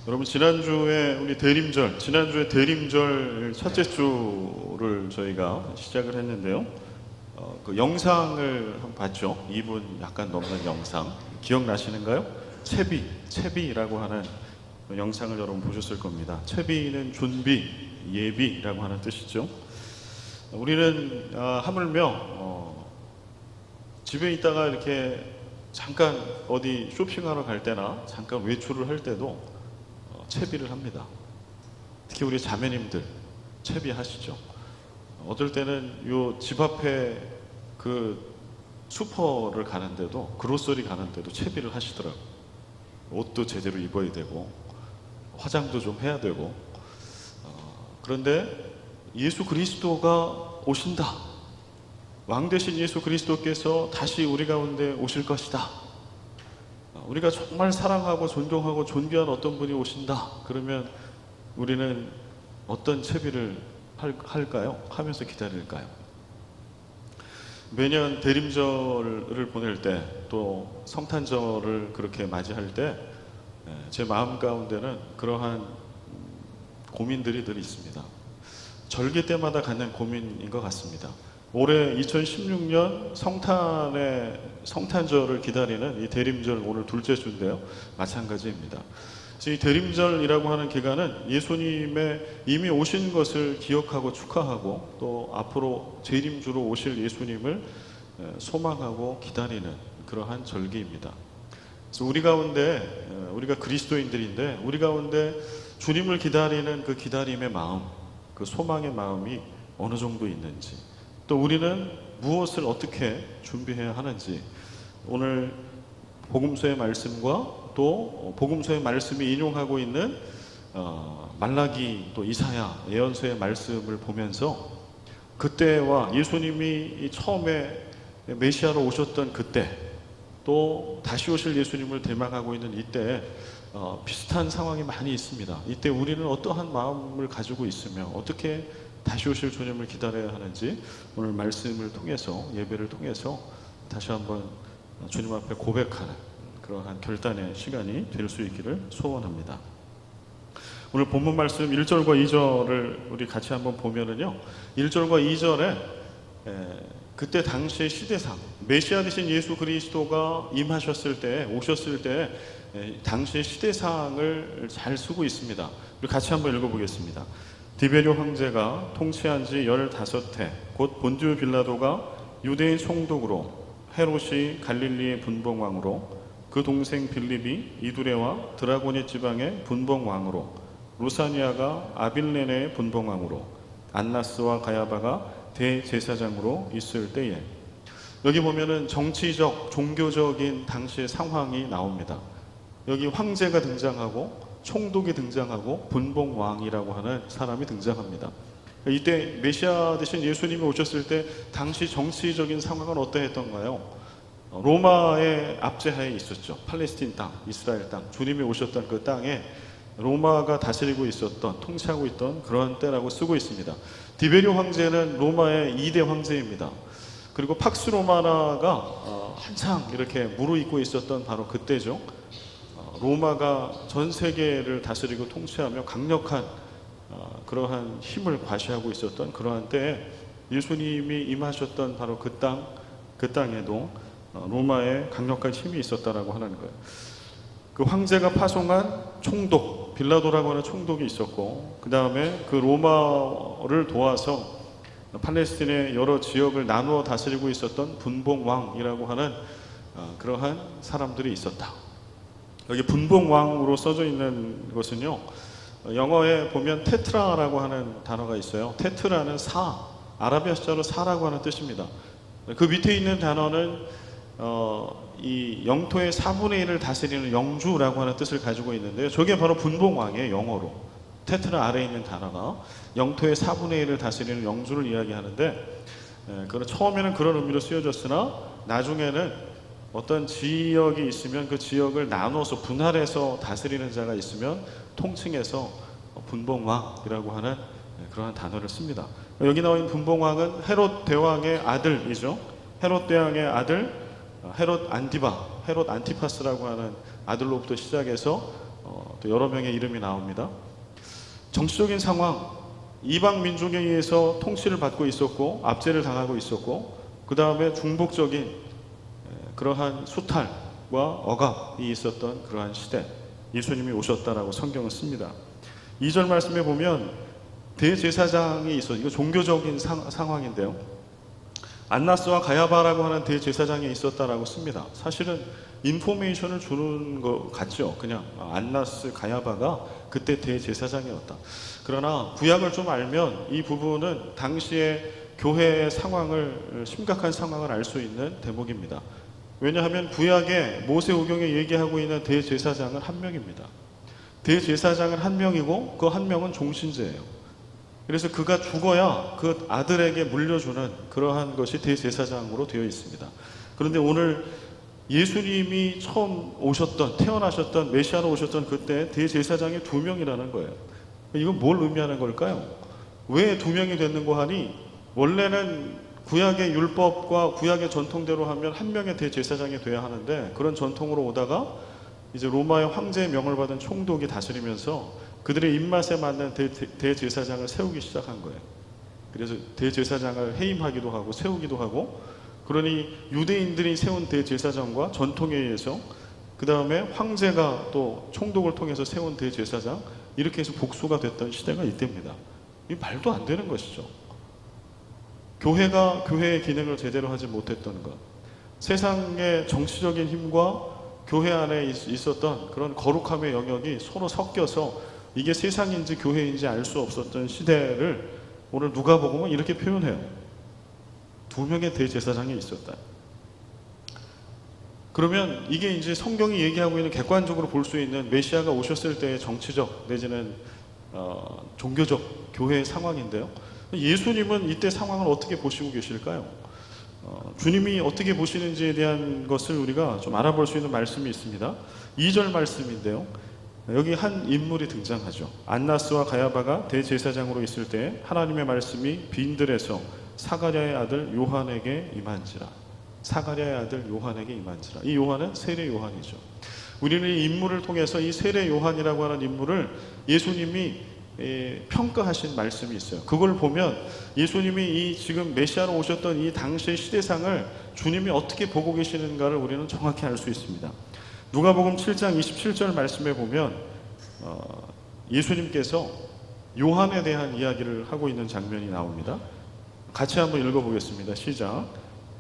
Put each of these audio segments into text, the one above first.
여러분, 지난주에 우리 대림절, 지난주에 대림절 첫째 주를 저희가 시작을 했는데요. 그 영상을 한번 봤죠. 2분 약간 넘는 영상 기억나시는가요? 채비라고 하는 영상을 여러분 보셨을 겁니다. 채비는 준비, 예비라고 하는 뜻이죠. 우리는 하물며 집에 있다가 이렇게 잠깐 어디 쇼핑하러 갈 때나 잠깐 외출을 할 때도 채비를 합니다. 특히 우리 자매님들 채비하시죠. 어떨 때는 요 집 앞에 그 슈퍼를 가는데도, 그로서리 가는데도 채비를 하시더라고요. 옷도 제대로 입어야 되고 화장도 좀 해야 되고. 그런데 예수 그리스도가 오신다, 왕 되신 예수 그리스도께서 다시 우리 가운데 오실 것이다, 우리가 정말 사랑하고 존경하고 존귀한 어떤 분이 오신다, 그러면 우리는 어떤 채비를 할까요? 하면서 기다릴까요? 매년 대림절을 보낼 때, 또 성탄절을 그렇게 맞이할 때 제 마음 가운데는 그러한 고민들이 늘 있습니다. 절기 때마다 갖는 고민인 것 같습니다. 올해 2016년 성탄절을 기다리는 이 대림절, 오늘 둘째 주인데요, 마찬가지입니다. 이 대림절이라고 하는 기간은 예수님의 이미 오신 것을 기억하고 축하하고, 또 앞으로 재림주로 오실 예수님을 소망하고 기다리는 그러한 절기입니다. 그래서 우리 가운데, 우리가 그리스도인들인데 우리 가운데 주님을 기다리는 그 기다림의 마음, 그 소망의 마음이 어느 정도 있는지, 또 우리는 무엇을 어떻게 준비해야 하는지, 오늘 복음서의 말씀과 또 복음서의 말씀이 인용하고 있는 말라기, 또 이사야 예언서의 말씀을 보면서 그때와 예수님이 처음에 메시아로 오셨던 그때, 또 다시 오실 예수님을 대망하고 있는 이때 비슷한 상황이 많이 있습니다. 이때 우리는 어떠한 마음을 가지고 있으며 어떻게 다시 오실 주님을 기다려야 하는지, 오늘 말씀을 통해서, 예배를 통해서 다시 한번 주님 앞에 고백하는 그러한 결단의 시간이 될 수 있기를 소원합니다. 오늘 본문 말씀 1절과 2절을 우리 같이 한번 보면은요, 1절과 2절에 그때 당시의 시대상, 메시아 되신 예수 그리스도가 임하셨을 때, 오셨을 때 당시의 시대상을 잘 쓰고 있습니다. 우리 같이 한번 읽어보겠습니다. 디베rio 황제가 통치한 지 15해, 곧 본디오 빌라도가 유대인 총독으로, 헤롯이 갈릴리의 분봉왕으로, 그 동생 빌립이 이두레와 드라고니 지방의 분봉왕으로, 루사니아가 아빌레네의 분봉왕으로, 안나스와 가야바가 대제사장으로 있을 때에, 여기 보면은 정치적, 종교적인 당시의 상황이 나옵니다. 여기 황제가 등장하고 총독이 등장하고 분봉왕이라고 하는 사람이 등장합니다. 이때 메시아 되신 예수님이 오셨을 때 당시 정치적인 상황은 어떠했던가요? 로마의 압제하에 있었죠. 팔레스틴 땅, 이스라엘 땅, 주님이 오셨던 그 땅에 로마가 다스리고 있었던, 통치하고 있던 그러한 때라고 쓰고 있습니다. 디베rio 황제는 로마의 2대 황제입니다. 그리고 팍스 로마나가 한창 이렇게 무르익고 있었던 바로 그때죠. 로마가 전 세계를 다스리고 통치하며 강력한 그러한 힘을 과시하고 있었던 그러한 때에 예수님이 임하셨던 바로 그 땅에도 로마의 강력한 힘이 있었다라고 하는 거예요. 그 황제가 파송한 총독, 빌라도라고 하는 총독이 있었고, 그 다음에 그 로마를 도와서 팔레스틴의 여러 지역을 나누어 다스리고 있었던 분봉왕이라고 하는 그러한 사람들이 있었다. 여기 분봉왕으로 써져 있는 것은요, 영어에 보면 테트라라고 하는 단어가 있어요. 테트라는 아라비아 숫자로 4라고 하는 뜻입니다. 그 밑에 있는 단어는 이 영토의 4분의 1을 다스리는 영주라고 하는 뜻을 가지고 있는데요, 저게 바로 분봉왕이에요. 영어로 테트라 아래에 있는 단어가 영토의 4분의 1을 다스리는 영주를 이야기하는데, 처음에는 그런 의미로 쓰여졌으나 나중에는 어떤 지역이 있으면 그 지역을 나눠서 분할해서 다스리는 자가 있으면 통칭해서 분봉왕이라고 하는 그러한 단어를 씁니다. 여기 나와 있는 분봉왕은 헤롯 대왕의 아들이죠. 헤롯 대왕의 아들 헤롯 안티파스라고 하는 아들로부터 시작해서 또 여러 명의 이름이 나옵니다. 정치적인 상황, 이방 민족에 의해서 통치를 받고 있었고 압제를 당하고 있었고, 그 다음에 중복적인 그러한 수탈과 억압이 있었던 그러한 시대, 예수님이 오셨다라고 성경은 씁니다. 2절 말씀에 보면 대제사장이 있어, 이거 종교적인 상황인데요. 안나스와 가야바라고 하는 대제사장이 있었다라고 씁니다. 사실은 인포메이션을 주는 것 같죠. 그냥 안나스, 가야바가 그때 대제사장이었다. 그러나 구약을 좀 알면 이 부분은 당시의 교회의 상황을, 심각한 상황을 알 수 있는 대목입니다. 왜냐하면 구약에 모세오경에 얘기하고 있는 대제사장은 한 명입니다. 대제사장은 한 명이고 그 한 명은 종신제예요. 그래서 그가 죽어야 그 아들에게 물려주는 그러한 것이 대제사장으로 되어 있습니다. 그런데 오늘 예수님이 처음 오셨던, 태어나셨던, 메시아로 오셨던 그때 대제사장이 2명이라는 거예요. 이건 뭘 의미하는 걸까요? 왜 2명이 됐는고 하니, 원래는 구약의 율법과 구약의 전통대로 하면 한 명의 대제사장이 돼야 하는데, 그런 전통으로 오다가 이제 로마의 황제의 명을 받은 총독이 다스리면서 그들의 입맛에 맞는 대제사장을 세우기 시작한 거예요. 그래서 대제사장을 해임하기도 하고 세우기도 하고, 그러니 유대인들이 세운 대제사장과 전통에 의해서 그 다음에 황제가 또 총독을 통해서 세운 대제사장, 이렇게 해서 복수가 됐던 시대가 이때입니다. 이 말도 안 되는 것이죠. 교회가 교회의 기능을 제대로 하지 못했던 것, 세상의 정치적인 힘과 교회 안에 있었던 그런 거룩함의 영역이 서로 섞여서 이게 세상인지 교회인지 알 수 없었던 시대를 오늘 누가복음은 이렇게 표현해요. 2명의 대제사장이 있었다. 그러면 이게 이제 성경이 얘기하고 있는, 객관적으로 볼 수 있는 메시아가 오셨을 때의 정치적 내지는 종교적 교회의 상황인데요. 예수님은 이때 상황을 어떻게 보시고 계실까요? 주님이 어떻게 보시는지에 대한 것을 우리가 좀 알아볼 수 있는 말씀이 있습니다. 2절 말씀인데요. 여기 한 인물이 등장하죠. 안나스와 가야바가 대제사장으로 있을 때 하나님의 말씀이 빈들에서 사가랴의 아들 요한에게 임한지라. 사가랴의 아들 요한에게 임한지라. 이 요한은 세례 요한이죠. 우리는 이 인물을 통해서 이 세례 요한이라고 하는 인물을 예수님이 평가하신 말씀이 있어요. 그걸 보면 예수님이 이 지금 메시아로 오셨던 이 당시의 시대상을 주님이 어떻게 보고 계시는가를 우리는 정확히 알 수 있습니다. 누가복음 7장 27절 말씀에 보면 예수님께서 요한에 대한 이야기를 하고 있는 장면이 나옵니다. 같이 한번 읽어보겠습니다. 시작.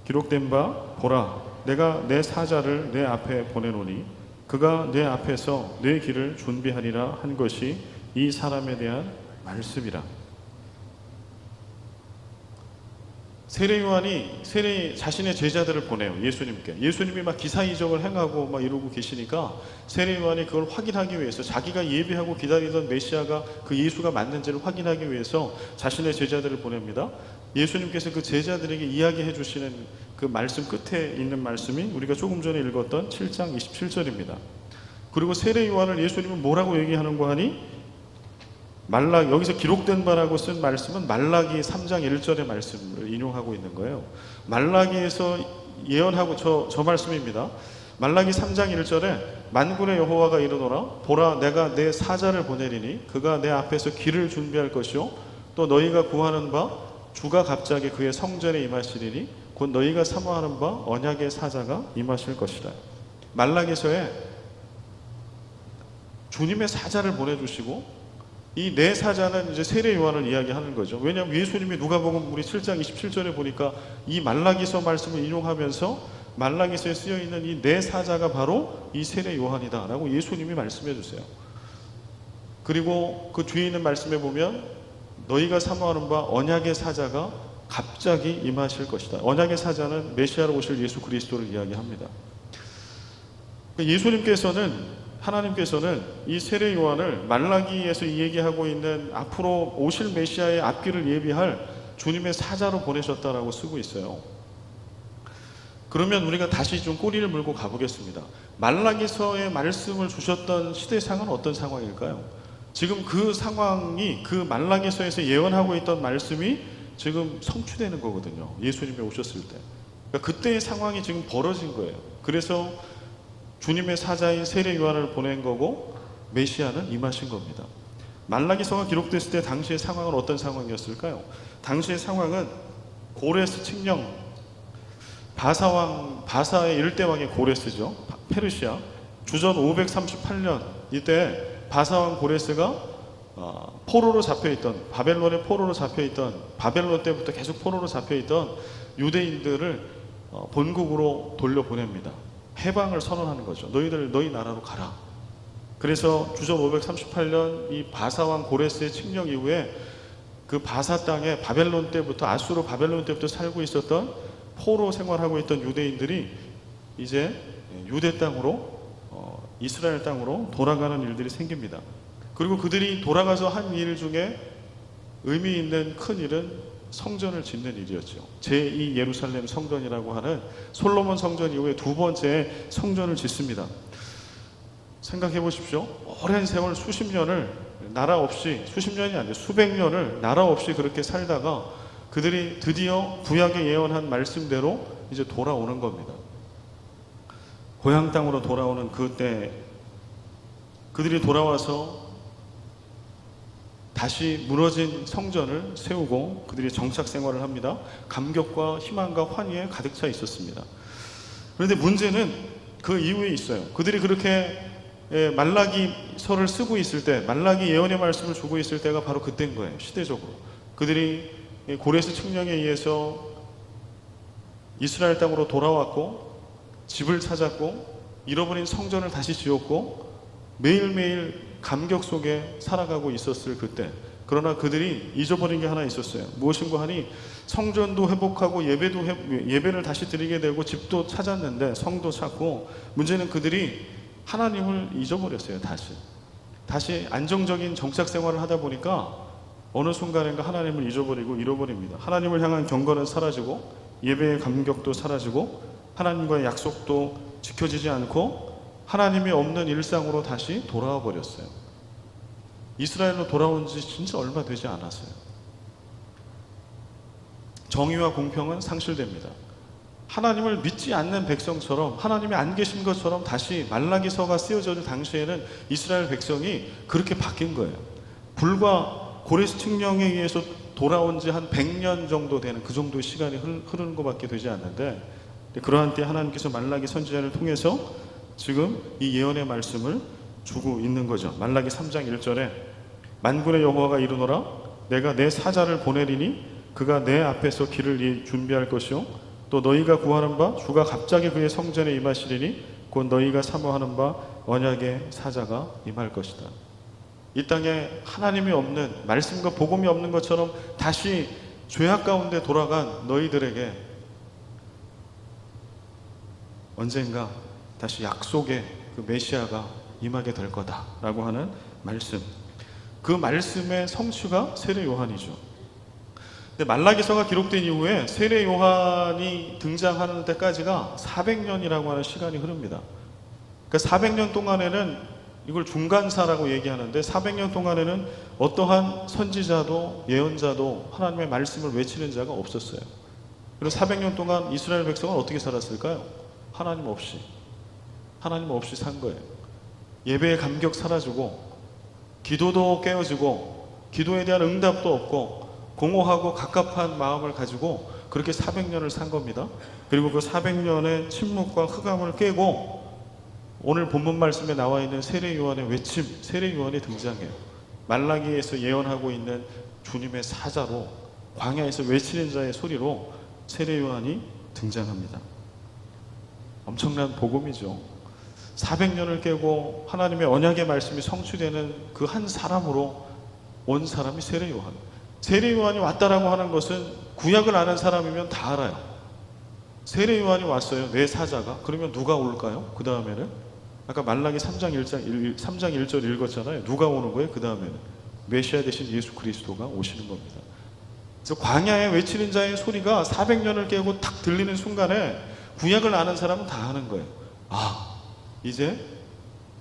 기록된 바 보라, 내가 내 사자를 내 앞에 보내노니 그가 내 앞에서 내 길을 준비하리라 한 것이 이 사람에 대한 말씀이라. 세례 요한이 자신의 제자들을 보내요. 예수님께. 예수님이 막 기사이적을 행하고 막 이러고 계시니까 세례 요한이 그걸 확인하기 위해서, 자기가 예비하고 기다리던 메시아가 그 예수가 맞는지를 확인하기 위해서 자신의 제자들을 보냅니다. 예수님께서 그 제자들에게 이야기해 주시는 그 말씀 끝에 있는 말씀이 우리가 조금 전에 읽었던 7장 27절입니다. 그리고 세례 요한을 예수님은 뭐라고 얘기하는가 하니, 여기서 기록된 바라고 쓴 말씀은 말라기 3장 1절의 말씀을 인용하고 있는 거예요. 말라기에서 예언하고 저 말씀입니다. 말라기 3장 1절에 만군의 여호와가 이르노라, 보라 내가 내 사자를 보내리니 그가 내 앞에서 길을 준비할 것이요 또 너희가 구하는 바 주가 갑자기 그의 성전에 임하시리니 곧 너희가 사모하는 바 언약의 사자가 임하실 것이라. 말라기서에 주님의 사자를 보내주시고, 이 내 사자는 이제 세례 요한을 이야기하는 거죠. 왜냐하면 예수님이 누가복음 우리 7장 27절에 보니까 이 말라기서 말씀을 인용하면서 말라기서에 쓰여 있는 이 내 사자가 바로 이 세례 요한이다라고 예수님이 말씀해 주세요. 그리고 그 뒤에 있는 말씀에 보면 너희가 사모하는 바 언약의 사자가 갑자기 임하실 것이다. 언약의 사자는 메시아로 오실 예수 그리스도를 이야기합니다. 예수님께서는, 하나님께서는 이 세례 요한을 말라기에서 이 얘기하고 있는 앞으로 오실 메시아의 앞길을 예비할 주님의 사자로 보내셨다라고 쓰고 있어요. 그러면 우리가 다시 좀 꼬리를 물고 가보겠습니다. 말라기서의 말씀을 주셨던 시대상은 어떤 상황일까요? 지금 그 상황이, 그 말라기서에서 예언하고 있던 말씀이 지금 성취되는 거거든요. 예수님이 오셨을 때. 그러니까 그때의 상황이 지금 벌어진 거예요. 그래서 주님의 사자인 세례 요한을 보낸 거고, 메시아는 임하신 겁니다. 말라기서가 기록됐을 때 당시의 상황은 어떤 상황이었을까요? 당시의 상황은 고레스 칙령, 바사의 일대왕의 고레스죠. 페르시아. 주전 538년 이때 바사왕 고레스가 포로로 잡혀있던, 바벨론의 포로로 잡혀있던, 바벨론 때부터 계속 포로로 잡혀있던 유대인들을 본국으로 돌려보냅니다. 해방을 선언하는 거죠. 너희 나라로 가라. 그래서 주전 538년 이 바사왕 고레스의 칙령 이후에 그 바사 땅에 바벨론 때부터, 아수르 바벨론 때부터 살고 있었던 포로 생활하고 있던 유대인들이 이제 유대 땅으로, 이스라엘 땅으로 돌아가는 일들이 생깁니다. 그리고 그들이 돌아가서 한 일 중에 의미 있는 큰 일은 성전을 짓는 일이었죠. 제2 예루살렘 성전이라고 하는 솔로몬 성전 이후에 두 번째 성전을 짓습니다. 생각해 보십시오. 오랜 세월 수십 년을 나라 없이, 수십 년이 아니라 수백 년을 나라 없이 그렇게 살다가 그들이 드디어 구약에 예언한 말씀대로 이제 돌아오는 겁니다. 고향 땅으로 돌아오는 그때 그들이 돌아와서 다시 무너진 성전을 세우고 그들이 정착 생활을 합니다. 감격과 희망과 환희에 가득 차 있었습니다. 그런데 문제는 그 이후에 있어요. 그들이 그렇게 말라기서를 쓰고 있을 때, 말라기 예언의 말씀을 주고 있을 때가 바로 그때인 거예요. 시대적으로 그들이 고레스 칙령에 의해서 이스라엘 땅으로 돌아왔고 집을 찾았고 잃어버린 성전을 다시 지었고 매일매일 감격 속에 살아가고 있었을 그때, 그러나 그들이 잊어버린 게 하나 있었어요. 무엇인가 하니 성전도 회복하고 예배를 다시 드리게 되고 집도 찾았는데, 성도 찾고, 문제는 그들이 하나님을 잊어버렸어요. 다시 안정적인 정착 생활을 하다 보니까 어느 순간인가 하나님을 잃어버립니다. 하나님을 향한 경건은 사라지고 예배의 감격도 사라지고 하나님과의 약속도 지켜지지 않고 하나님이 없는 일상으로 다시 돌아와 버렸어요. 이스라엘로 돌아온 지 진짜 얼마 되지 않았어요. 정의와 공평은 상실됩니다. 하나님을 믿지 않는 백성처럼, 하나님이 안 계신 것처럼 다시 말라기서가 쓰여질 당시에는 이스라엘 백성이 그렇게 바뀐 거예요. 불과 고레스 칙령에 의해서 돌아온 지 한 100년 정도 되는 그 정도의 시간이 흐르는 것밖에 되지 않는데, 그러한 때 하나님께서 말라기 선지자를 통해서 지금 이 예언의 말씀을 주고 있는 거죠. 말라기 3장 1절에 만군의 여호와가 이르노라, 내가 내 사자를 보내리니 그가 내 앞에서 길을 준비할 것이요 또 너희가 구하는 바 주가 갑자기 그의 성전에 임하시리니 곧 너희가 사모하는 바 언약의 사자가 임할 것이다. 이 땅에 하나님이 없는, 말씀과 복음이 없는 것처럼 다시 죄악 가운데 돌아간 너희들에게 언젠가 다시 약속의 그 메시아가 임하게 될 거다라고 하는 말씀, 그 말씀의 성취가 세례 요한이죠. 근데 말라기서가 기록된 이후에 세례 요한이 등장하는 때까지가 400년이라고 하는 시간이 흐릅니다. 그러니까 400년 동안에는, 이걸 중간사라고 얘기하는데, 400년 동안에는 어떠한 선지자도 예언자도 하나님의 말씀을 외치는 자가 없었어요. 그리고 400년 동안 이스라엘 백성은 어떻게 살았을까요? 하나님 없이 산 거예요. 예배의 감격 사라지고 기도도 깨어지고 기도에 대한 응답도 없고 공허하고 갑갑한 마음을 가지고 그렇게 400년을 산 겁니다. 그리고 그 400년의 침묵과 흑암을 깨고 오늘 본문 말씀에 나와 있는 세례 요한의 외침, 세례 요한이 등장해요. 말라기에서 예언하고 있는 주님의 사자로, 광야에서 외치는 자의 소리로 세례 요한이 등장합니다. 엄청난 복음이죠. 400년을 깨고 하나님의 언약의 말씀이 성취되는 그 한 사람으로 온 사람이 세례 요한. 세례 요한이 왔다라고 하는 것은 구약을 아는 사람이면 다 알아요. 세례 요한이 왔어요. 내 사자가. 그러면 누가 올까요? 그 다음에는 아까 말라기 3장 1절 읽었잖아요. 누가 오는 거예요? 그 다음에는 메시아 대신 예수 그리스도가 오시는 겁니다. 그래서 광야에 외치는 자의 소리가 400년을 깨고 탁 들리는 순간에 구약을 아는 사람은 다 아는 거예요. 아, 이제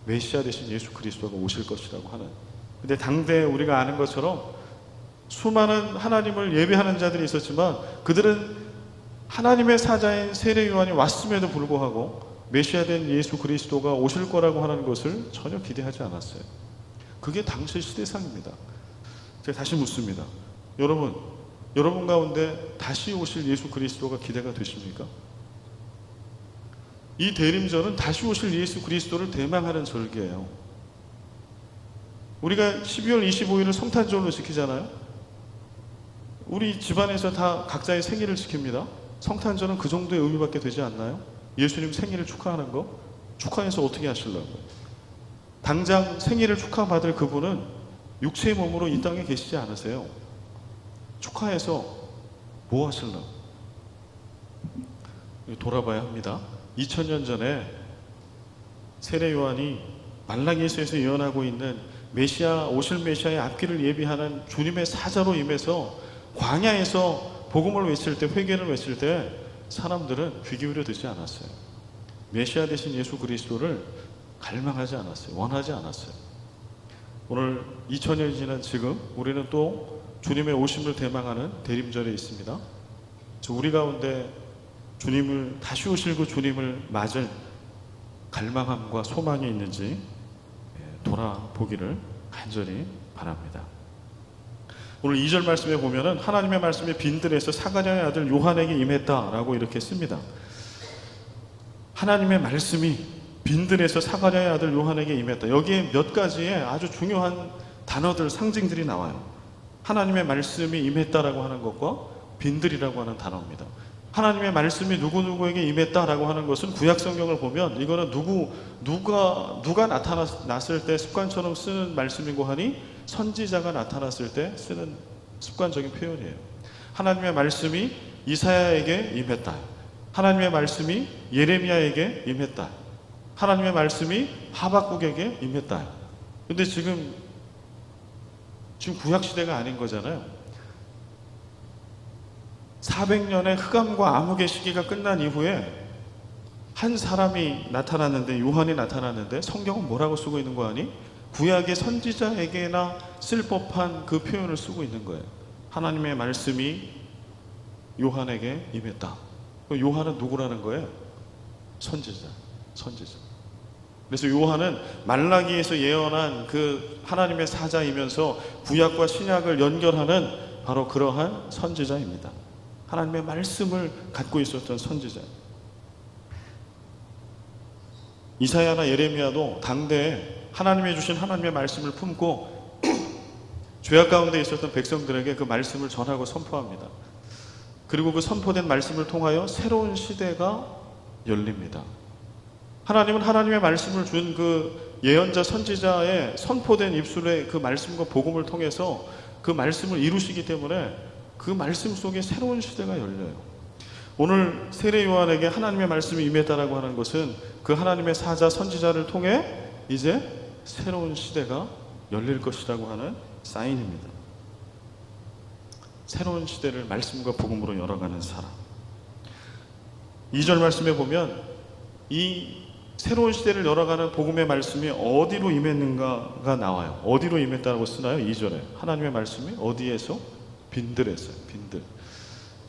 메시아 대신 예수 그리스도가 오실 것이라고 하는. 근데 당대에 우리가 아는 것처럼 수많은 하나님을 예배하는 자들이 있었지만 그들은 하나님의 사자인 세례 요한이 왔음에도 불구하고 메시아 된 예수 그리스도가 오실 거라고 하는 것을 전혀 기대하지 않았어요. 그게 당시 시대상입니다. 제가 다시 묻습니다. 여러분 가운데 다시 오실 예수 그리스도가 기대가 되십니까? 이 대림절은 다시 오실 예수 그리스도를 대망하는 절기예요. 우리가 12월 25일을 성탄절로 지키잖아요. 우리 집안에서 다 각자의 생일을 지킵니다. 성탄절은 그 정도의 의미밖에 되지 않나요? 예수님 생일을 축하하는 거? 축하해서 어떻게 하시려고요? 당장 생일을 축하받을 그분은 육체의 몸으로 이 땅에 계시지 않으세요. 축하해서 뭐 하시려고? 돌아봐야 합니다. 2000년 전에 세례 요한이 말라기서에서 예언하고 있는 오실 메시아의 앞길을 예비하는 주님의 사자로 임해서 광야에서 복음을 외칠 때, 회개를 외칠 때 사람들은 귀 기울여 듣지 않았어요. 메시아 되신 예수 그리스도를 갈망하지 않았어요. 원하지 않았어요. 오늘 2000년이 지난 지금 우리는 또 주님의 오심을 대망하는 대림절에 있습니다. 우리 가운데 주님을 다시 오실 그 주님을 맞을 갈망함과 소망이 있는지 돌아보기를 간절히 바랍니다. 오늘 2절 말씀에 보면은 하나님의 말씀이 빈들에서 사가랴의 아들 요한에게 임했다라고 이렇게 씁니다. 하나님의 말씀이 빈들에서 사가랴의 아들 요한에게 임했다. 여기에 몇 가지의 아주 중요한 단어들, 상징들이 나와요. 하나님의 말씀이 임했다라고 하는 것과 빈들이라고 하는 단어입니다. 하나님의 말씀이 누구누구에게 임했다라고 하는 것은 구약 성경을 보면 이거는 누가 나타났을 때 습관처럼 쓰는 말씀이고 하니 선지자가 나타났을 때 쓰는 습관적인 표현이에요. 하나님의 말씀이 이사야에게 임했다. 하나님의 말씀이 예레미야에게 임했다. 하나님의 말씀이 하박국에게 임했다. 근데 지금 구약 시대가 아닌 거잖아요. 400년의 흑암과 암흑의 시기가 끝난 이후에 한 사람이 나타났는데, 요한이 나타났는데 성경은 뭐라고 쓰고 있는 거 아니? 구약의 선지자에게나 쓸 법한 그 표현을 쓰고 있는 거예요. 하나님의 말씀이 요한에게 임했다. 요한은 누구라는 거예요? 선지자. 그래서 요한은 말라기에서 예언한 그 하나님의 사자이면서 구약과 신약을 연결하는 바로 그러한 선지자입니다. 하나님의 말씀을 갖고 있었던 선지자. 이사야나 예레미야도 당대에 하나님이 주신 하나님의 말씀을 품고 죄악 가운데 있었던 백성들에게 그 말씀을 전하고 선포합니다. 그리고 그 선포된 말씀을 통하여 새로운 시대가 열립니다. 하나님은 하나님의 말씀을 준 그 예언자 선지자의 선포된 입술의 그 말씀과 복음을 통해서 그 말씀을 이루시기 때문에 그 말씀 속에 새로운 시대가 열려요. 오늘 세례 요한에게 하나님의 말씀이 임했다라고 하는 것은 그 하나님의 사자 선지자를 통해 이제 새로운 시대가 열릴 것이라고 하는 사인입니다. 새로운 시대를 말씀과 복음으로 열어가는 사람. 2절 말씀에 보면 이 새로운 시대를 열어가는 복음의 말씀이 어디로 임했는가가 나와요. 어디로 임했다고 쓰나요? 2절에 하나님의 말씀이 어디에서? 빈들에서요. 빈들.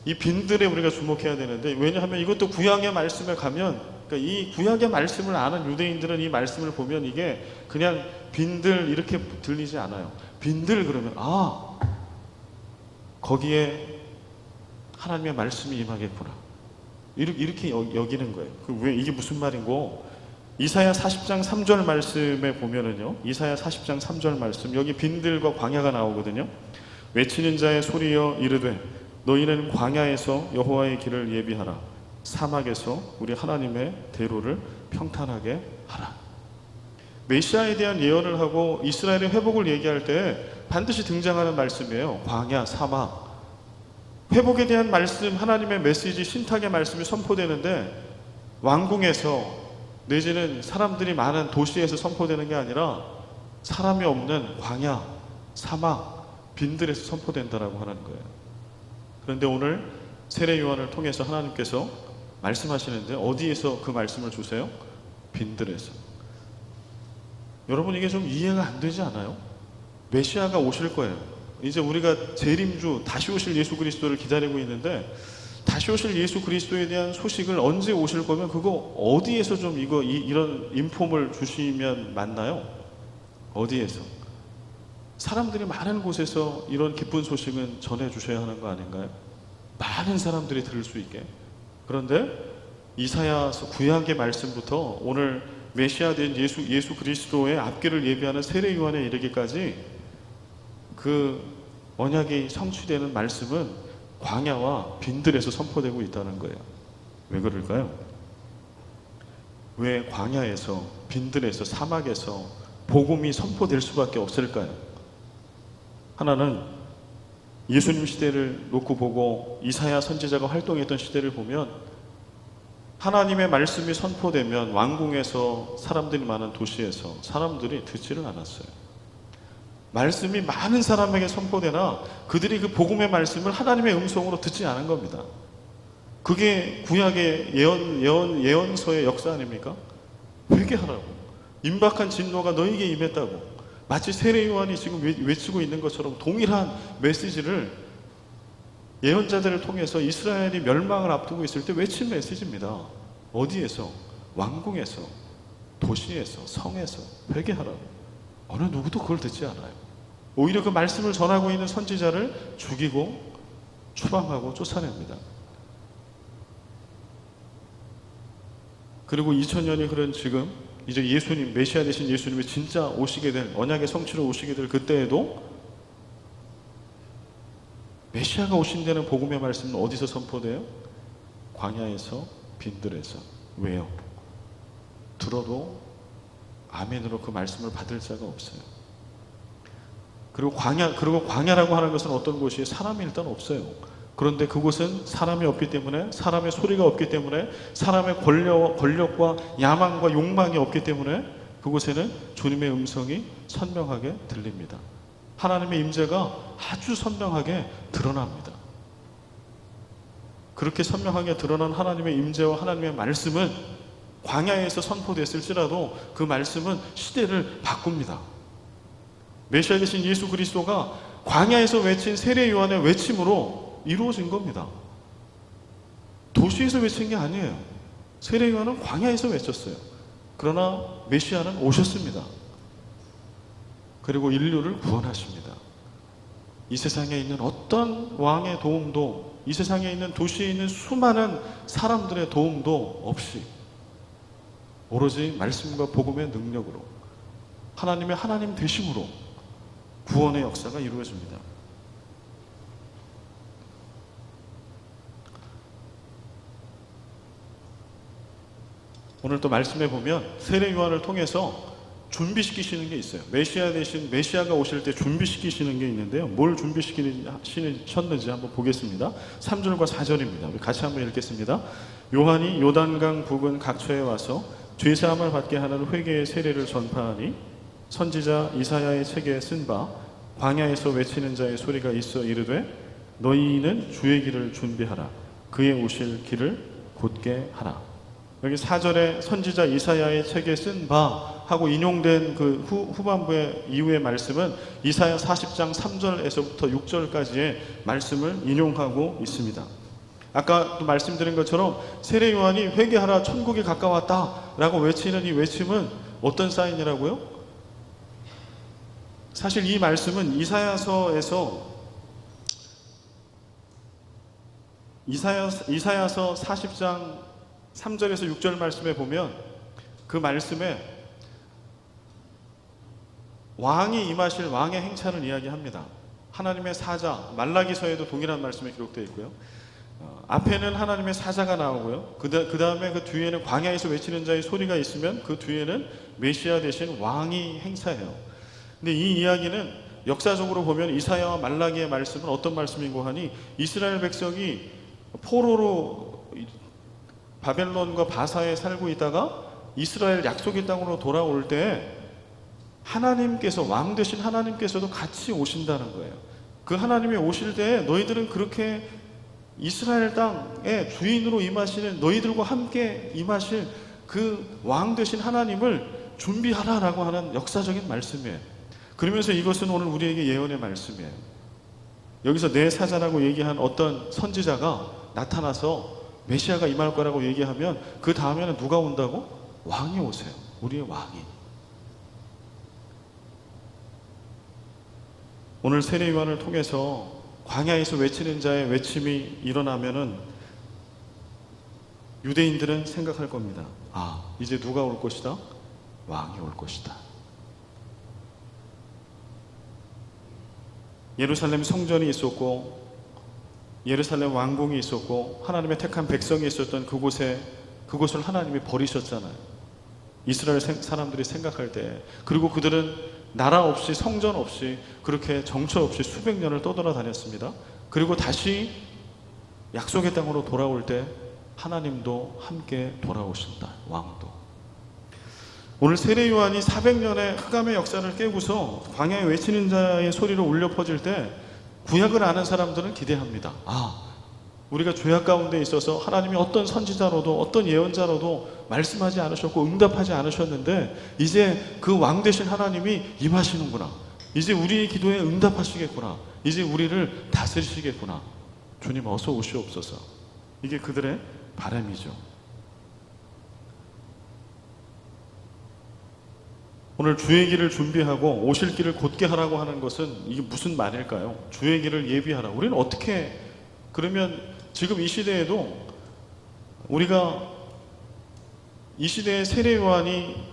이 빈들에 우리가 주목해야 되는데, 왜냐하면 이것도 구약의 말씀에 가면, 그러니까 이 구약의 말씀을 아는 유대인들은 이 말씀을 보면 이게 그냥 빈들 이렇게 들리지 않아요. 빈들 그러면 거기에 하나님의 말씀이 임하겠구나, 이렇게 여기는 거예요. 왜 이게 무슨 말인고? 이사야 40장 3절 말씀에 보면은요, 이사야 40장 3절 말씀, 여기 빈들과 광야가 나오거든요. 외치는 자의 소리여 이르되 너희는 광야에서 여호와의 길을 예비하라, 사막에서 우리 하나님의 대로를 평탄하게 하라. 메시아에 대한 예언을 하고 이스라엘의 회복을 얘기할 때 반드시 등장하는 말씀이에요. 광야, 사막. 회복에 대한 말씀, 하나님의 메시지, 신탁의 말씀이 선포되는데 왕궁에서 내지는 사람들이 많은 도시에서 선포되는 게 아니라 사람이 없는 광야, 사막, 빈들에서 선포된다라고 하는 거예요. 그런데 오늘 세례 요한을 통해서 하나님께서 말씀하시는데 어디에서 그 말씀을 주세요? 빈들에서. 여러분, 이게 좀 이해가 안 되지 않아요? 메시아가 오실 거예요. 이제 우리가 재림주, 다시 오실 예수 그리스도를 기다리고 있는데 다시 오실 예수 그리스도에 대한 소식을 언제 오실 거면 그거 어디에서 좀 이런 인폼을 주시면 맞나요? 어디에서? 사람들이 많은 곳에서 이런 기쁜 소식은 전해 주셔야 하는 거 아닌가요? 많은 사람들이 들을 수 있게. 그런데 이사야서 구약의 말씀부터 오늘 메시아 된 예수 그리스도의 앞길을 예비하는 세례 요한에 이르기까지 그 언약이 성취되는 말씀은 광야와 빈들에서 선포되고 있다는 거예요. 왜 그럴까요? 왜 광야에서, 빈들에서, 사막에서 복음이 선포될 수밖에 없을까요? 하나는 예수님 시대를 놓고 보고 이사야 선지자가 활동했던 시대를 보면 하나님의 말씀이 선포되면 왕궁에서 사람들이 많은 도시에서 사람들이 듣지를 않았어요. 말씀이 많은 사람에게 선포되나 그들이 그 복음의 말씀을 하나님의 음성으로 듣지 않은 겁니다. 그게 구약의 예언서의 역사 아닙니까? 회개하라고. 임박한 진노가 너에게 임했다고. 마치 세례 요한이 지금 외치고 있는 것처럼 동일한 메시지를 예언자들을 통해서 이스라엘이 멸망을 앞두고 있을 때 외친 메시지입니다. 어디에서? 왕궁에서, 도시에서, 성에서 회개하라고. 어느 누구도 그걸 듣지 않아요. 오히려 그 말씀을 전하고 있는 선지자를 죽이고 추방하고 쫓아냅니다. 그리고 2000년이 흐른 지금 이제 예수님, 메시아 되신 예수님이 진짜 오시게 될, 언약의 성취로 오시게 될 그때에도 메시아가 오신다는 복음의 말씀은 어디서 선포돼요? 광야에서, 빈들에서. 왜요? 들어도 아멘으로 그 말씀을 받을 자가 없어요. 그리고 광야라고 하는 것은 어떤 곳이에요? 사람이 일단 없어요. 그런데 그곳은 사람이 없기 때문에, 사람의 소리가 없기 때문에, 사람의 권력과 야망과 욕망이 없기 때문에 그곳에는 주님의 음성이 선명하게 들립니다. 하나님의 임재가 아주 선명하게 드러납니다. 그렇게 선명하게 드러난 하나님의 임재와 하나님의 말씀은 광야에서 선포됐을지라도 그 말씀은 시대를 바꿉니다. 메시아 되신 예수 그리스도가 광야에서 외친 세례 요한의 외침으로 이루어진 겁니다. 도시에서 외친 게 아니에요. 세례 요한은 광야에서 외쳤어요. 그러나 메시아는 오셨습니다. 그리고 인류를 구원하십니다. 이 세상에 있는 어떤 왕의 도움도, 이 세상에 있는 도시에 있는 수많은 사람들의 도움도 없이 오로지 말씀과 복음의 능력으로, 하나님의 하나님 되심으로 구원의 역사가 이루어집니다. 오늘 또 말씀해 보면 세례 요한을 통해서 준비시키시는 게 있어요. 메시아가 오실 때 준비시키시는 게 있는데요. 뭘 준비시키셨는지 한번 보겠습니다. 3절과 4절입니다. 우리 같이 한번 읽겠습니다. 요한이 요단강 부근 각처에 와서 죄사함을 받게 하는 회개의 세례를 전파하니 선지자 이사야의 책에 쓴 바 광야에서 외치는 자의 소리가 있어 이르되 너희는 주의 길을 준비하라. 그의 오실 길을 곧게 하라. 여기 4절에 선지자 이사야의 책에 쓴 바 하고 인용된 그 후반부의 이후의 말씀은 이사야 40장 3절에서부터 6절까지의 말씀을 인용하고 있습니다. 아까 또 말씀드린 것처럼 세례 요한이 회개하라 천국이 가까웠다 라고 외치는 이 외침은 어떤 사인이라고요? 사실 이 말씀은 이사야서 40장 3절에서 6절 말씀에 보면 그 말씀에 왕이 임하실 왕의 행차를 이야기합니다. 하나님의 사자, 말라기서에도 동일한 말씀이 기록되어 있고요. 앞에는 하나님의 사자가 나오고요. 그 다음에 그 뒤에는 광야에서 외치는 자의 소리가 있으면 그 뒤에는 메시아 되신 왕이 행사해요. 근데 이 이야기는 역사적으로 보면 이사야와 말라기의 말씀은 어떤 말씀인고 하니 이스라엘 백성이 포로로 바벨론과 바사에 살고 있다가 이스라엘 약속의 땅으로 돌아올 때 하나님께서, 왕 되신 하나님께서도 같이 오신다는 거예요. 그 하나님이 오실 때 너희들은 그렇게 이스라엘 땅의 주인으로 임하시는, 너희들과 함께 임하실 그 왕 되신 하나님을 준비하라라고 하는 역사적인 말씀이에요. 그러면서 이것은 오늘 우리에게 예언의 말씀이에요. 여기서 내 사자라고 얘기한 어떤 선지자가 나타나서 메시아가 임할 거라고 얘기하면 그 다음에는 누가 온다고? 왕이 오세요. 우리의 왕이. 오늘 세례 요한을 통해서 광야에서 외치는 자의 외침이 일어나면은 유대인들은 생각할 겁니다. 아, 이제 누가 올 것이다? 왕이 올 것이다. 예루살렘 성전이 있었고 예루살렘 왕궁이 있었고 하나님의 택한 백성이 있었던 그곳을 하나님이 버리셨잖아요. 이스라엘 사람들이 생각할 때. 그리고 그들은 나라 없이 성전 없이 그렇게 정처 없이 수백 년을 떠돌아다녔습니다. 그리고 다시 약속의 땅으로 돌아올 때 하나님도 함께 돌아오신다. 왕도. 오늘 세례 요한이 400년의 흑암의 역사를 깨고서 광야에 외치는 자의 소리로 울려 퍼질 때 구약을 아는 사람들은 기대합니다. 아, 우리가 죄악 가운데 있어서 하나님이 어떤 선지자로도 어떤 예언자로도 말씀하지 않으셨고 응답하지 않으셨는데 이제 그 왕 되신 하나님이 임하시는구나. 이제 우리의 기도에 응답하시겠구나. 이제 우리를 다스리시겠구나. 주님 어서 오시옵소서. 이게 그들의 바람이죠. 오늘 주의 길을 준비하고 오실 길을 곧게 하라고 하는 것은 이게 무슨 말일까요? 주의 길을 예비하라. 우리는 어떻게, 그러면 지금 이 시대에도 우리가 이 시대에 세례 요한이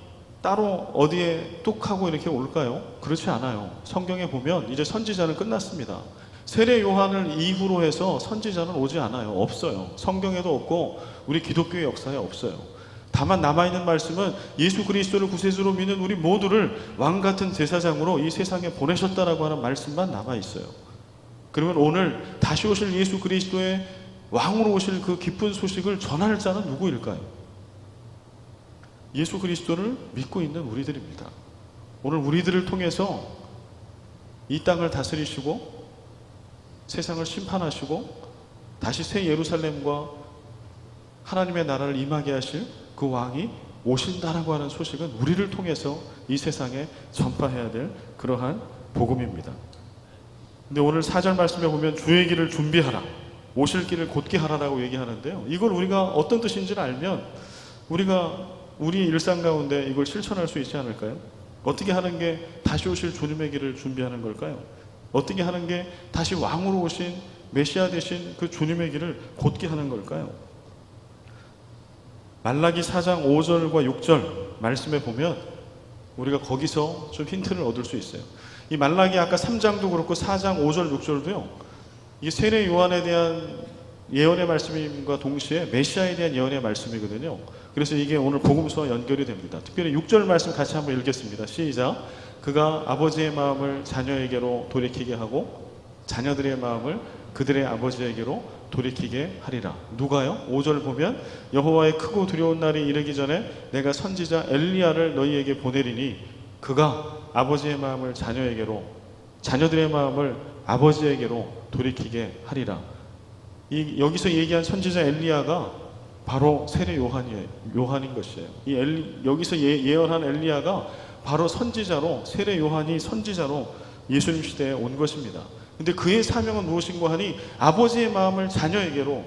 따로 어디에 뚝 하고 이렇게 올까요? 그렇지 않아요. 성경에 보면 이제 선지자는 끝났습니다. 세례 요한을 이후로 해서 선지자는 오지 않아요. 없어요. 성경에도 없고 우리 기독교의 역사에 없어요. 다만 남아있는 말씀은 예수 그리스도를 구세주로 믿는 우리 모두를 왕같은 제사장으로 이 세상에 보내셨다라고 하는 말씀만 남아있어요. 그러면 오늘 다시 오실 예수 그리스도의 왕으로 오실 그 기쁜 소식을 전할 자는 누구일까요? 예수 그리스도를 믿고 있는 우리들입니다. 오늘 우리들을 통해서 이 땅을 다스리시고 세상을 심판하시고 다시 새 예루살렘과 하나님의 나라를 임하게 하실 그 왕이 오신다라고 하는 소식은 우리를 통해서 이 세상에 전파해야 될 그러한 복음입니다. 근데 오늘 4절 말씀에 보면 주의 길을 준비하라, 오실 길을 곧게 하라라고 얘기하는데요. 이걸 우리가 어떤 뜻인지를 알면 우리가 우리 일상 가운데 이걸 실천할 수 있지 않을까요? 어떻게 하는 게 다시 오실 주님의 길을 준비하는 걸까요? 어떻게 하는 게 다시 왕으로 오신 메시아 되신 그 주님의 길을 곧게 하는 걸까요? 말라기 4장 5절과 6절 말씀에 보면 우리가 거기서 좀 힌트를 얻을 수 있어요. 이 말라기 아까 3장도 그렇고 4장 5절 6절도요. 이 세례 요한에 대한 예언의 말씀과 동시에 메시아에 대한 예언의 말씀이거든요. 그래서 이게 오늘 복음서와 연결이 됩니다. 특별히 6절 말씀 같이 한번 읽겠습니다. 시작. 그가 아버지의 마음을 자녀에게로 돌이키게 하고 자녀들의 마음을 그들의 아버지에게로 돌이키게 하리라. 누가요? 5절 보면 여호와의 크고 두려운 날이 이르기 전에 내가 선지자 엘리야를 너희에게 보내리니 그가 아버지의 마음을 자녀에게로 자녀들의 마음을 아버지에게로 돌이키게 하리라. 여기서 얘기한 선지자 엘리야가 바로 세례 요한인 것이에요. 여기서 예언한 엘리야가 바로 선지자로, 세례 요한이 선지자로 예수님 시대에 온 것입니다. 근데 그의 사명은 무엇인가 하니 아버지의 마음을 자녀에게로,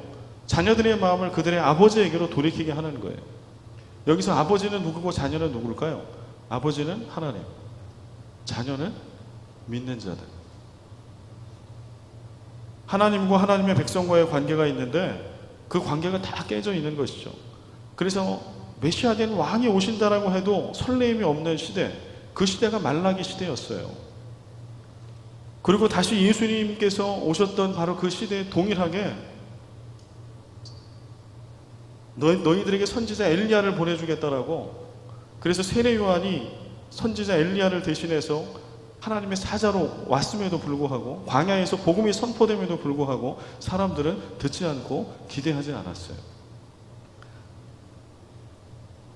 자녀들의 마음을 그들의 아버지에게로 돌이키게 하는 거예요. 여기서 아버지는 누구고 자녀는 누굴까요? 아버지는 하나님, 자녀는 믿는 자들. 하나님과 하나님의 백성과의 관계가 있는데 그 관계가 다 깨져 있는 것이죠. 그래서 메시아 된 왕이 오신다라고 해도 설레임이 없는 시대, 그 시대가 말라기 시대였어요. 그리고 다시 예수님께서 오셨던 바로 그 시대에 동일하게 너희들에게 선지자 엘리야를 보내주겠다라고, 그래서 세례 요한이 선지자 엘리야를 대신해서 하나님의 사자로 왔음에도 불구하고 광야에서 복음이 선포됨에도 불구하고 사람들은 듣지 않고 기대하지 않았어요.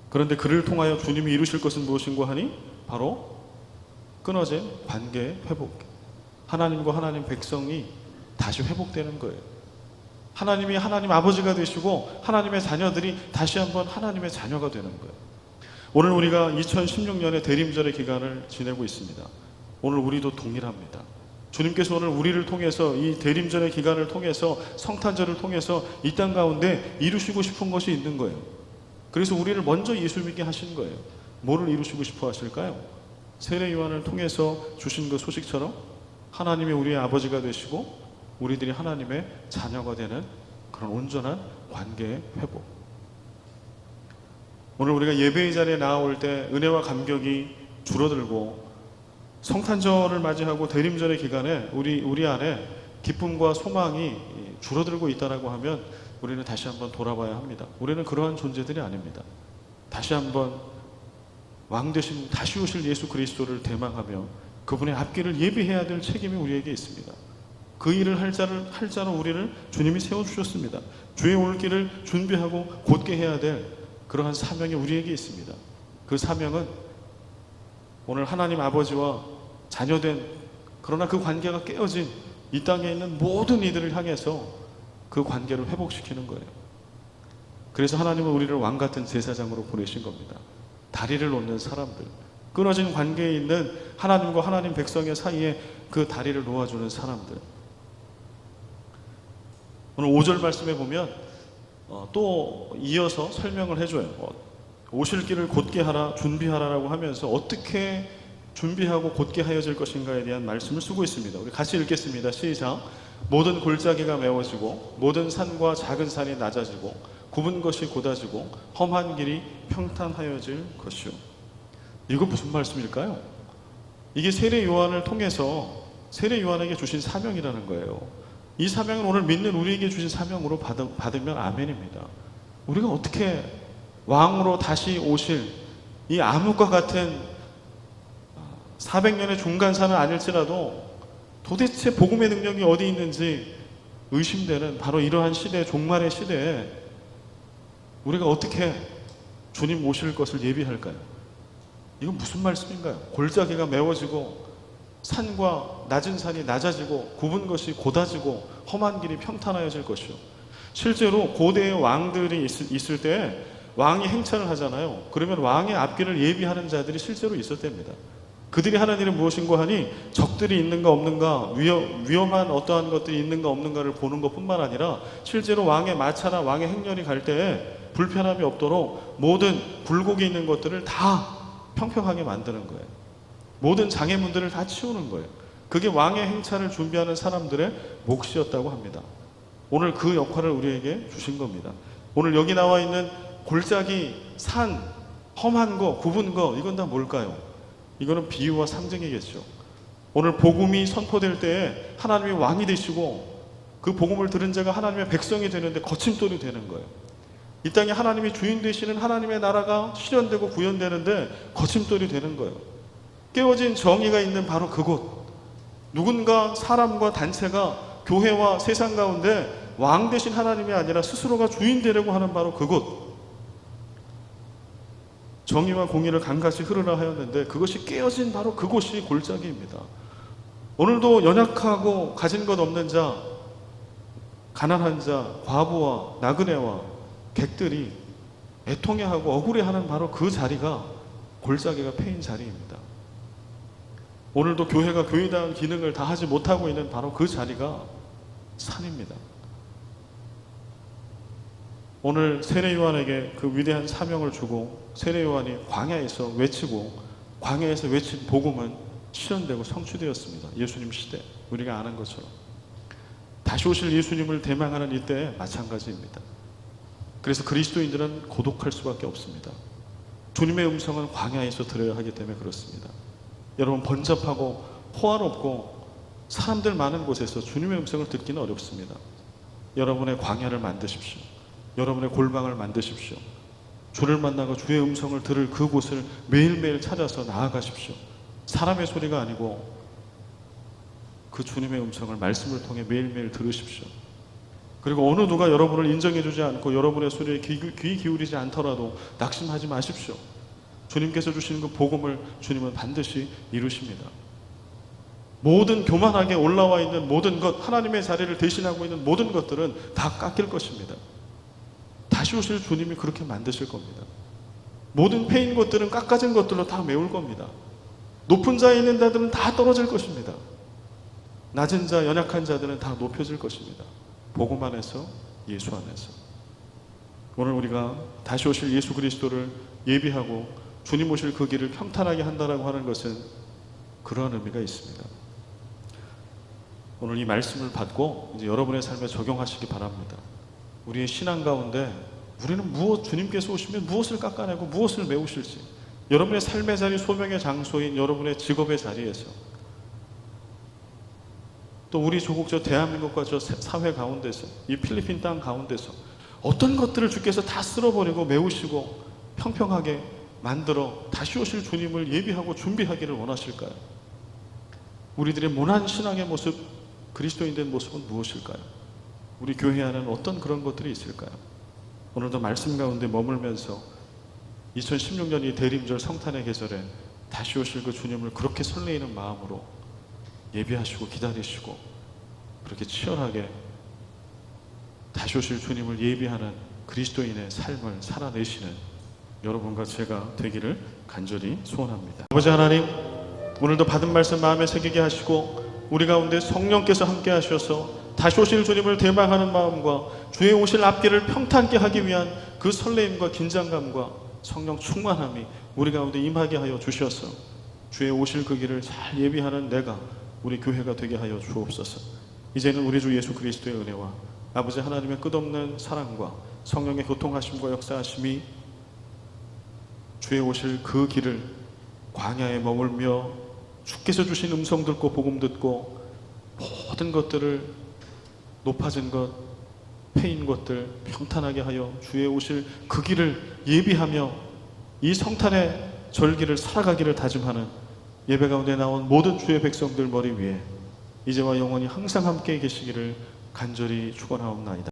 그런데 그를 통하여 주님이 이루실 것은 무엇인가 하니 바로 끊어진 관계의 회복, 하나님과 하나님 백성이 다시 회복되는 거예요. 하나님이 하나님 아버지가 되시고 하나님의 자녀들이 다시 한번 하나님의 자녀가 되는 거예요. 오늘 우리가 2016년의 대림절의 기간을 지내고 있습니다. 오늘 우리도 동일합니다. 주님께서 오늘 우리를 통해서 이 대림절의 기간을 통해서 성탄절을 통해서 이 땅 가운데 이루시고 싶은 것이 있는 거예요. 그래서 우리를 먼저 예수 믿게 하신 거예요. 뭐를 이루시고 싶어 하실까요? 세례 요한을 통해서 주신 그 소식처럼 하나님이 우리의 아버지가 되시고 우리들이 하나님의 자녀가 되는 그런 온전한 관계의 회복. 오늘 우리가 예배의 자리에 나아올 때 은혜와 감격이 줄어들고 성탄절을 맞이하고 대림절의 기간에 우리 안에 기쁨과 소망이 줄어들고 있다고 하면 우리는 다시 한번 돌아봐야 합니다. 우리는 그러한 존재들이 아닙니다. 다시 한번 왕 되신 다시 오실 예수 그리스도를 대망하며 그분의 앞길을 예비해야 될 책임이 우리에게 있습니다. 그 일을 할 자로 우리를 주님이 세워주셨습니다. 주의 올 길을 준비하고 곧게 해야 될 그러한 사명이 우리에게 있습니다. 그 사명은 오늘 하나님 아버지와 자녀된 그러나 그 관계가 깨어진 이 땅에 있는 모든 이들을 향해서 그 관계를 회복시키는 거예요. 그래서 하나님은 우리를 왕같은 제사장으로 보내신 겁니다. 다리를 놓는 사람들, 끊어진 관계에 있는 하나님과 하나님 백성의 사이에 그 다리를 놓아주는 사람들. 오늘 5절 말씀에 보면 또 이어서 설명을 해줘요. 오실 길을 곧게 하라, 준비하라라고 하면서 어떻게 준비하고 곧게 하여질 것인가에 대한 말씀을 쓰고 있습니다. 우리 같이 읽겠습니다. 시작. 모든 골짜기가 메워지고 모든 산과 작은 산이 낮아지고 굽은 것이 곧아지고 험한 길이 평탄하여질 것이요. 이거 무슨 말씀일까요? 이게 세례 요한을 통해서 세례 요한에게 주신 사명이라는 거예요. 이 사명은 오늘 믿는 우리에게 주신 사명으로 받으면 아멘입니다. 우리가 어떻게 왕으로 다시 오실 이 암흑과 같은 400년의 중간산은 아닐지라도 도대체 복음의 능력이 어디 있는지 의심되는 바로 이러한 시대, 종말의 시대에 우리가 어떻게 주님 오실 것을 예비할까요? 이건 무슨 말씀인가요? 골짜기가 메워지고 산과 낮은 산이 낮아지고 굽은 것이 곧아지고 험한 길이 평탄하여질 것이요. 실제로 고대의 왕들이 있을 때 왕이 행차를 하잖아요. 그러면 왕의 앞길을 예비하는 자들이 실제로 있었답니다. 그들이 하는 일은 무엇인가 하니 적들이 있는가 없는가, 위험한 어떠한 것들이 있는가 없는가를 보는 것뿐만 아니라 실제로 왕의 마차나 왕의 행렬이 갈 때에 불편함이 없도록 모든 굴곡이 있는 것들을 다 평평하게 만드는 거예요. 모든 장애물들을 다 치우는 거예요. 그게 왕의 행차를 준비하는 사람들의 몫이었다고 합니다. 오늘 그 역할을 우리에게 주신 겁니다. 오늘 여기 나와 있는 골짜기, 산, 험한 거, 굽은 거, 이건 다 뭘까요? 이거는 비유와 상징이겠죠. 오늘 복음이 선포될 때에 하나님이 왕이 되시고 그 복음을 들은 자가 하나님의 백성이 되는데 거침돌이 되는 거예요. 이 땅에 하나님이 주인 되시는 하나님의 나라가 실현되고 구현되는데 거침돌이 되는 거예요. 깨어진 정의가 있는 바로 그곳. 누군가 사람과 단체가 교회와 세상 가운데 왕 되신 하나님이 아니라 스스로가 주인 되려고 하는 바로 그곳. 정의와 공의를 강같이 흐르라 하였는데 그것이 깨어진 바로 그곳이 골짜기입니다. 오늘도 연약하고 가진 것 없는 자, 가난한 자, 과부와 나그네와 객들이 애통해하고 억울해하는 바로 그 자리가 골짜기가 패인 자리입니다. 오늘도 교회가 교회다운 기능을 다 하지 못하고 있는 바로 그 자리가 산입니다. 오늘 세례 요한에게 그 위대한 사명을 주고 세례 요한이 광야에서 외치고 광야에서 외친 복음은 실현되고 성취되었습니다. 예수님 시대, 우리가 아는 것처럼 다시 오실 예수님을 대망하는 이때에 마찬가지입니다. 그래서 그리스도인들은 고독할 수밖에 없습니다. 주님의 음성은 광야에서 들어야 하기 때문에 그렇습니다. 여러분, 번잡하고 호화롭고 사람들 많은 곳에서 주님의 음성을 듣기는 어렵습니다. 여러분의 광야를 만드십시오. 여러분의 골방을 만드십시오. 주를 만나고 주의 음성을 들을 그곳을 매일매일 찾아서 나아가십시오. 사람의 소리가 아니고 그 주님의 음성을 말씀을 통해 매일매일 들으십시오. 그리고 어느 누가 여러분을 인정해주지 않고 여러분의 소리에 귀 기울이지 않더라도 낙심하지 마십시오. 주님께서 주시는 그 복음을 주님은 반드시 이루십니다. 모든 교만하게 올라와 있는 모든 것, 하나님의 자리를 대신하고 있는 모든 것들은 다 깎일 것입니다. 다시 오실 주님이 그렇게 만드실 겁니다. 모든 패인 것들은 깎아진 것들로 다 메울 겁니다. 높은 자에 있는 자들은 다 떨어질 것입니다. 낮은 자, 연약한 자들은 다 높여질 것입니다. 복음 안에서, 예수 안에서. 오늘 우리가 다시 오실 예수 그리스도를 예비하고 주님 오실 그 길을 평탄하게 한다라고 하는 것은 그러한 의미가 있습니다. 오늘 이 말씀을 받고 이제 여러분의 삶에 적용하시기 바랍니다. 우리의 신앙 가운데 우리는 주님께서 오시면 무엇을 깎아내고 무엇을 메우실지, 여러분의 삶의 자리, 소명의 장소인 여러분의 직업의 자리에서, 또 우리 조국 저 대한민국과 저 사회 가운데서, 이 필리핀 땅 가운데서 어떤 것들을 주께서 다 쓸어버리고 메우시고 평평하게 만들어 다시 오실 주님을 예비하고 준비하기를 원하실까요? 우리들의 모난 신앙의 모습, 그리스도인 된 모습은 무엇일까요? 우리 교회 안에는 어떤 그런 것들이 있을까요? 오늘도 말씀 가운데 머물면서 2016년 이 대림절 성탄의 계절에 다시 오실 그 주님을 그렇게 설레이는 마음으로 예비하시고 기다리시고 그렇게 치열하게 다시 오실 주님을 예비하는 그리스도인의 삶을 살아내시는 여러분과 제가 되기를 간절히 소원합니다. 아버지 하나님, 오늘도 받은 말씀 마음에 새기게 하시고 우리 가운데 성령께서 함께 하셔서 다시 오실 주님을 대망하는 마음과 주의 오실 앞길을 평탄케 하기 위한 그 설레임과 긴장감과 성령 충만함이 우리 가운데 임하게 하여 주셔서 주의 오실 그 길을 잘 예비하는 내가, 우리 교회가 되게 하여 주옵소서. 이제는 우리 주 예수 그리스도의 은혜와 아버지 하나님의 끝없는 사랑과 성령의 교통하심과 역사하심이 주의 오실 그 길을 광야에 머물며 주께서 주신 음성 듣고 복음 듣고 모든 것들을 높아진 것, 패인 것들 평탄하게 하여 주의 오실 그 길을 예비하며 이 성탄의 절기를 살아가기를 다짐하는 예배 가운데 나온 모든 주의 백성들 머리 위에 이제와 영원히 항상 함께 계시기를 간절히 축원하옵나이다.